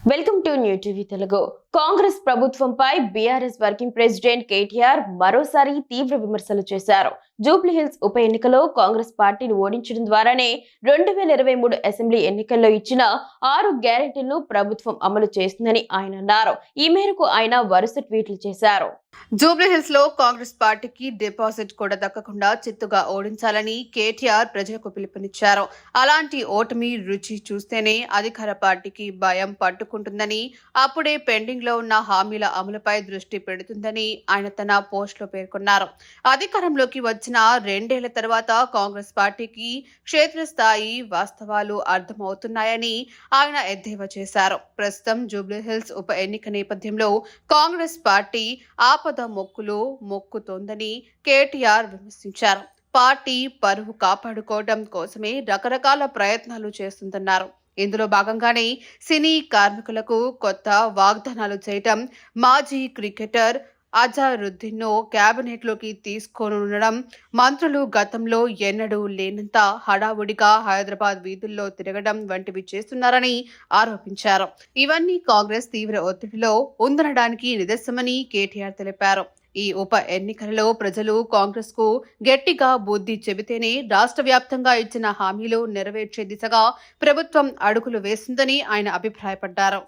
Welcome to new TV Telugu. Congress ప్రభుత్వంపై BRS working president KTR మరోసారి తీవ్ర విమర్శలు చేశారు. జూబ్లీహిల్స్ ఉప ఎన్నికలో కాంగ్రెస్ పార్టీని ఓడించడం ద్వారానే 2023 అసెంబ్లీ ఎన్నికల్లో ఇచ్చిన 6 గ్యారెంటీలను ప్రభుత్వం అమలు చేస్తుందని ఆయన అన్నారు. ఈ మేరకు ఆయన వరుస ట్వీట్లు చేశారు. జూబ్లీహిల్స్ లో కాంగ్రెస్ పార్టీకి డిపాజిట్ కూడా దక్కకుండా చిత్తుగా ఓడించాలని కేటీఆర్ ప్రజలకు పిలుపునిచ్చారు. అలాంటి ఓటమి రుచి చూస్తేనే అధికార పార్టీకి భయం పట్టుకుంటుందని, అప్పుడే పెండింగ్ లో ఉన్న హామీల అమలుపై దృష్టి పెడుతుందని ఆయన తన పోస్ట్ లో పేర్కొన్నారు. అధికారంలోకి వచ్చిన 2 ఏళ్ల తర్వాత కాంగ్రెస్ పార్టీకి క్షేత్రస్థాయి వాస్తవాలు అర్థమవుతున్నాయని ఆయన ఎద్దేవా చేశారు. ప్రస్తుతం జూబ్లీహిల్స్ ఉప ఎన్నిక నేపథ్యంలో కాంగ్రెస్ పార్టీ ఆపద మొక్కుతోందని కేటీఆర్ విమర్శించారు. పార్టీ పరువు కాపాడుకోవడం కోసమే రకరకాల ప్రయత్నాలు చేస్తుందన్నారు. ఇందులో భాగంగానే సినీ కార్మికులకు కొత్త వాగ్దానాలు చేయటం, మాజీ క్రికెటర్ అజారుద్దీన్ ను కేబినెట్ లోకి తీసుకోనుండడం, మంత్రులు గతంలో ఎన్నడూ లేనంత హడావుడిగా హైదరాబాద్ వీధుల్లో తిరగడం వంటివి చేస్తున్నారని ఆరోపించారు. ఇవన్నీ కాంగ్రెస్ తీవ్ర ఒత్తిడిలో ఉందనడానికి నిదర్శనమని కేటీఆర్ తెలిపారు. ఈ ఉప ఎన్నికలలో ప్రజలు కాంగ్రెస్ కు గట్టిగా బుద్ధి చెబితేనే రాష్ట్ర వ్యాప్తంగా ఇచ్చిన హామీలు నెరవేర్చే దిశగా ప్రభుత్వం అడుగులు వేస్తుందని ఆయన అభిప్రాయపడ్డారు.